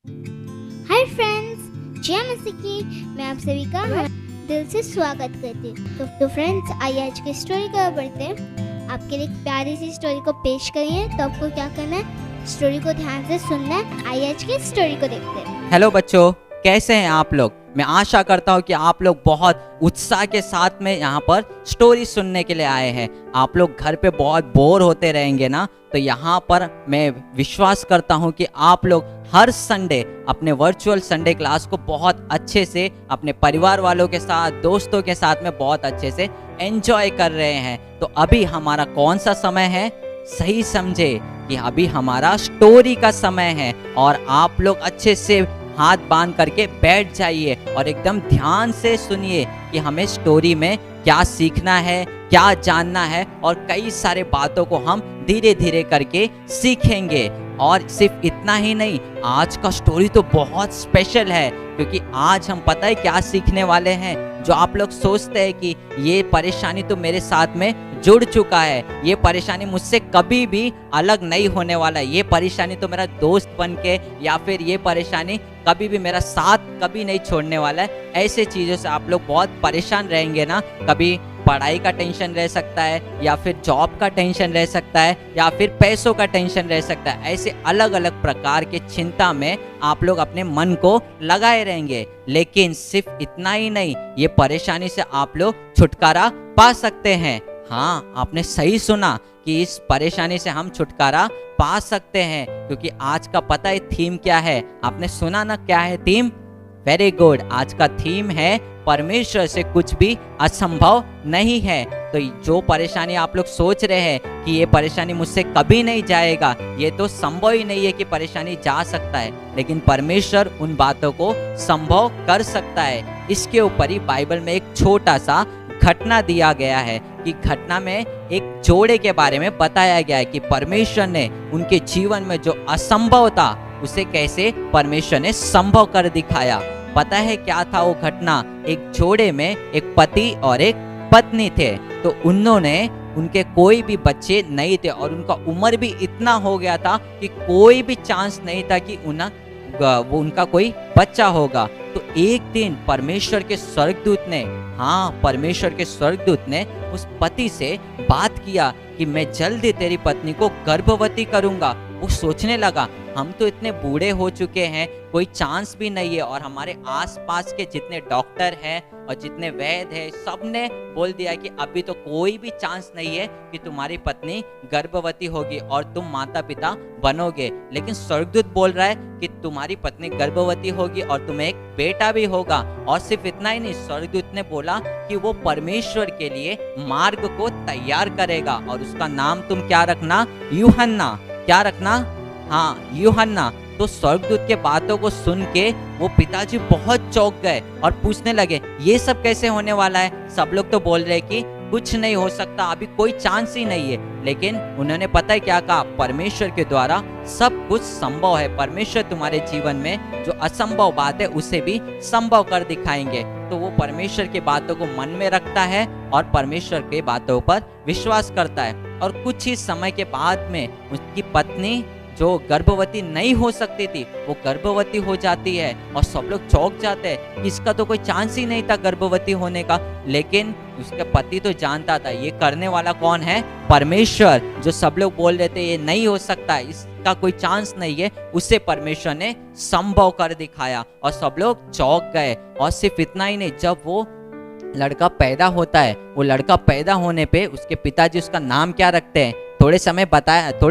Hi friends, जय मसीह की मैं आप सभी का दिल से स्वागत करती हूँ। तो फ्रेंड्स, आइए आज की स्टोरी का बढ़ते हैं। आपके लिए एक प्यारी सी स्टोरी को पेश करिए, तो आपको क्या करना है, स्टोरी को ध्यान से सुनना है। आइए आज की स्टोरी को देखते हैं। हेलो बच्चों, कैसे हैं आप लोग? मैं आशा करता हूँ कि आप लोग बहुत उत्साह के साथ में यहाँ पर स्टोरी सुनने के लिए आए हैं। आप लोग घर पे बहुत बोर होते रहेंगे ना, तो यहाँ पर मैं विश्वास करता हूँ कि आप लोग हर संडे अपने वर्चुअल संडे क्लास को बहुत अच्छे से अपने परिवार वालों के साथ, दोस्तों के साथ में बहुत अच्छे से एंजॉय कर रहे हैं। तो अभी हमारा कौन सा समय है? सही समझे कि अभी हमारा स्टोरी का समय है, और आप लोग अच्छे से हाथ बांध करके बैठ जाइए और एकदम ध्यान से सुनिए कि हमें स्टोरी में क्या सीखना है, क्या जानना है, और कई सारे बातों को हम धीरे धीरे करके सीखेंगे। और सिर्फ इतना ही नहीं, आज का स्टोरी तो बहुत स्पेशल है, क्योंकि आज हम पता है क्या सीखने वाले हैं। जो आप लोग सोचते हैं कि ये परेशानी तो मेरे साथ में जुड़ चुका है, ये परेशानी मुझसे कभी भी अलग नहीं होने वाला है, ये परेशानी तो मेरा दोस्त बन के, या फिर ये परेशानी कभी भी मेरा साथ कभी नहीं छोड़ने वाला है, ऐसे चीज़ों से आप लोग बहुत परेशान रहेंगे ना। कभी पढ़ाई का टेंशन रह सकता है, या फिर जॉब का टेंशन रह सकता है, या फिर पैसों का टेंशन रह सकता है। ऐसे अलग अलग प्रकार के चिंता में आप लोग अपने मन को लगाए रहेंगे। लेकिन सिर्फ इतना ही नहीं, ये परेशानी से आप लोग छुटकारा पा सकते हैं। हाँ, आपने सही सुना कि इस परेशानी से हम छुटकारा पा सकते हैं, क्योंकि आज का पता है थीम क्या है? आपने सुना ना क्या है थीम? वेरी गुड, आज का थीम है परमेश्वर से कुछ भी असंभव नहीं है। तो जो परेशानी आप लोग सोच रहे हैं कि ये परेशानी मुझसे कभी नहीं जाएगा, ये तो संभव ही नहीं है कि परेशानी जा सकता है, लेकिन परमेश्वर उन बातों को संभव कर सकता है। इसके ऊपर ही बाइबल में एक छोटा सा घटना दिया गया है कि घटना में एक जोड़े के बारे में बताया गया है कि परमेश्वर ने उनके जीवन में जो असंभव था उसे कैसे परमेश्वर ने संभव कर दिखाया। पता है क्या था वो घटना? एक जोड़े में एक पति और एक पत्नी थे। तो उनके कोई भी बच्चे नहीं थे, और उनका उम्र भी इतना हो गया था कि कोई भी चांस नहीं था कि उनका कोई बच्चा होगा। तो एक दिन परमेश्वर के स्वर्गदूत ने उस पति से बात किया कि मैं जल्दी तेरी पत्नी को गर्भवती करूंगा। वो सोचने लगा, हम तो इतने बूढ़े हो चुके हैं, कोई चांस भी नहीं है, और हमारे आसपास के जितने डॉक्टर हैं और जितने वैद्य हैं, सब ने बोल दिया कि अभी तो कोई भी चांस नहीं है कि तुम्हारी पत्नी गर्भवती होगी और तुम माता पिता बनोगे। लेकिन स्वर्गदूत बोल रहा है कि तुम्हारी पत्नी गर्भवती होगी और तुम्हें एक बेटा भी होगा। और सिर्फ इतना ही नहीं, स्वर्गदूत ने बोला कि वो परमेश्वर के लिए मार्ग को तैयार करेगा, और उसका नाम तुम क्या रखना? यूहन्ना। क्या रखना? हाँ, यूहन्ना। तो स्वर्गदूत के बातों को सुन के वो पिताजी बहुत चौंक गए और पूछने लगे, ये सब कैसे होने वाला है? सब लोग तो बोल रहे कि कुछ नहीं हो सकता, अभी कोई चांस ही नहीं है। लेकिन उन्होंने पता है क्या कहा? परमेश्वर के द्वारा सब कुछ संभव है। परमेश्वर तुम्हारे जीवन में जो असंभव बात है उसे भी संभव कर दिखाएंगे। तो वो परमेश्वर की बातों को मन में रखता है और परमेश्वर की बातों पर विश्वास करता है। और कुछ ही समय के बाद में उसकी पत्नी जो गर्भवती नहीं हो सकती थी, वो गर्भवती हो जाती है, और सब लोग चौंक जाते हैं कि इसका तो कोई चांस ही नहीं था गर्भवती होने का। लेकिन उसके पति तो जानता था ये करने वाला कौन है? परमेश्वर। जो सब लोग बोल रहे थे ये नहीं हो सकता, इसका कोई चांस नहीं है, उसे परमेश्वर ने संभव कर दिखाया, और सब लोग चौंक गए। और सिर्फ इतना ही नहीं, जब वो लड़का पैदा होता है, वो लड़का पैदा होने पे उसके पिताजी उसका नाम क्या रखते हैं? थोड़े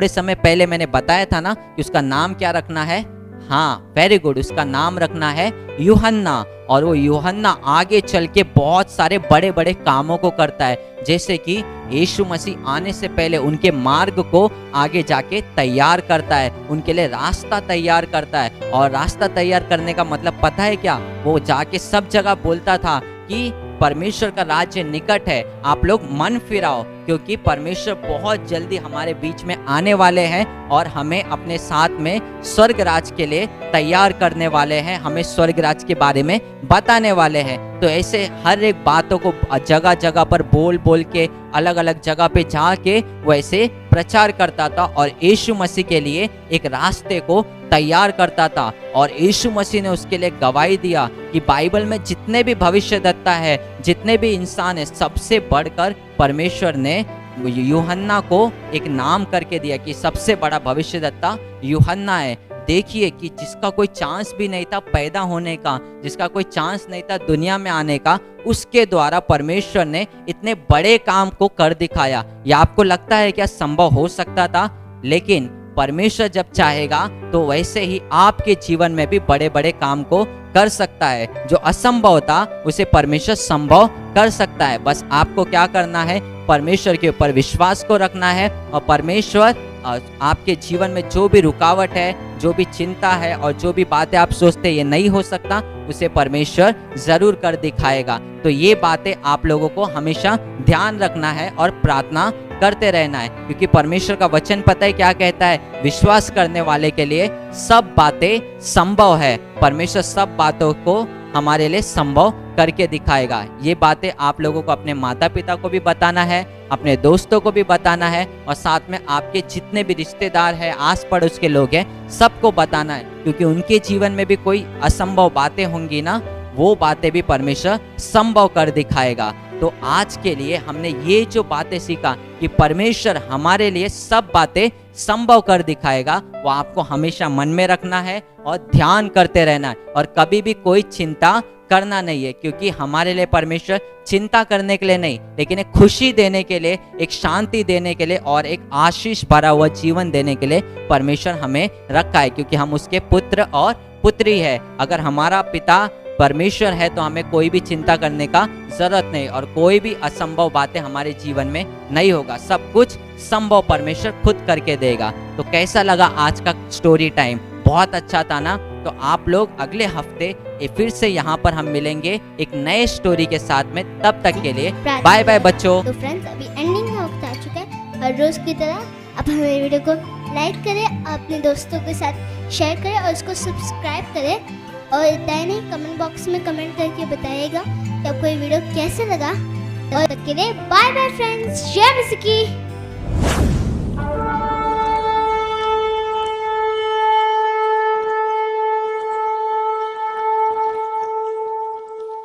समय पहले मैंने बताया था ना कि उसका नाम क्या रखना है। हाँ, वेरी गुड, उसका नाम रखना है यूहन्ना। और वो यूहन्ना आगे चल के बहुत सारे बड़े बड़े कामों को करता है, जैसे कि यीशु मसीह आने से पहले उनके मार्ग को आगे जाके तैयार करता है, उनके लिए रास्ता तैयार करता है। और रास्ता तैयार करने का मतलब पता है क्या? वो जाके सब जगह बोलता था कि परमेश्वर का राज्य निकट है, आप लोग मन फिराओ, क्योंकि परमेश्वर बहुत जल्दी हमारे बीच में आने वाले हैं और हमें अपने साथ में स्वर्ग राज के लिए तैयार करने वाले हैं, हमें स्वर्ग राज के बारे में बताने वाले हैं। तो ऐसे हर एक बातों को जगह जगह पर बोल बोल के, अलग अलग जगह पे जाके वो ऐसे प्रचार करता था और यीशु मसीह के लिए एक रास्ते को तैयार करता था। और यीशु मसीह ने उसके लिए गवाही दिया कि बाइबल में जितने भी भविष्यद्वक्ता है, जितने भी इंसान है, सबसे बढ़कर परमेश्वर ने यूहन्ना को एक नाम करके दिया कि सबसे बड़ा भविष्यद्वक्ता यूहन्ना है। देखिए कि जिसका कोई चांस भी नहीं था पैदा होने का, जिसका कोई चांस नहीं था दुनिया में आने का, उसके द्वारा परमेश्वर ने इतने बड़े काम को कर दिखाया। या आपको लगता है क्या संभव हो सकता था? लेकिन परमेश्वर जब चाहेगा तो वैसे ही आपके जीवन में भी बड़े बड़े काम को कर सकता है। जो असंभव था उसे परमेश्वर संभव कर सकता है। बस आपको क्या करना है? परमेश्वर के ऊपर विश्वास को रखना है और परमेश्वर आपके जीवन में जो भी रुकावट है, जो भी चिंता है और जो भी बातें आप सोचते ये नहीं हो सकता, उसे परमेश्वर जरूर कर दिखाएगा। तो ये बातें आप लोगों को हमेशा ध्यान रखना है और प्रार्थना करते रहना है, क्योंकि परमेश्वर का वचन पता है क्या कहता है? विश्वास करने वाले के लिए सब बातें संभव है। परमेश्वर सब बातों को हमारे लिए संभव करके दिखाएगा। ये बातें आप लोगों को अपने माता पिता को भी बताना है, अपने दोस्तों को भी बताना है और साथ में आपके जितने भी रिश्तेदार हैं, आस पड़ोस के लोग हैं, सबको बताना है, क्योंकि उनके जीवन में भी कोई असंभव बातें होंगी ना, वो बातें भी परमेश्वर संभव कर दिखाएगा। तो आज के लिए हमने ये जो बातें सीखा कि परमेश्वर हमारे लिए सब बातें संभव कर दिखाएगा, वो आपको हमेशा मन में रखना है और ध्यान करते रहना है और कभी भी कोई चिंता करना नहीं है, क्योंकि हमारे लिए परमेश्वर चिंता करने के लिए नहीं, लेकिन एक खुशी देने के लिए, एक शांति देने के लिए और एक आशीष भरा हुआ जीवन देने के लिए परमेश्वर हमें रखा है, क्योंकि हम उसके पुत्र और पुत्री है। अगर हमारा पिता परमेश्वर है तो हमें कोई भी चिंता करने का जरूरत नहीं और कोई भी असंभव बातें हमारे जीवन में नहीं होगा। सब कुछ संभव परमेश्वर खुद करके देगा। तो कैसा लगा आज का स्टोरी टाइम? बहुत अच्छा था ना? तो आप लोग अगले हफ्ते फिर से यहाँ पर हम मिलेंगे एक नए स्टोरी के साथ में। तब तक के लिए बाय बाय बच्चों। तो फ्रेंड्स, अभी एंडिंग का वक्त आ चुका है। हर रोज की तरह अब हमारे वीडियो को लाइक करें, अपने दोस्तों के साथ शेयर करें और उसको सब्सक्राइब करें और दाहिने कमेंट बॉक्स में कमेंट करके बताइएगा कि आपको ये वीडियो कैसे लगा। और तब तक के लिए बाय बाय फ्रेंड्स। जय मसीह की।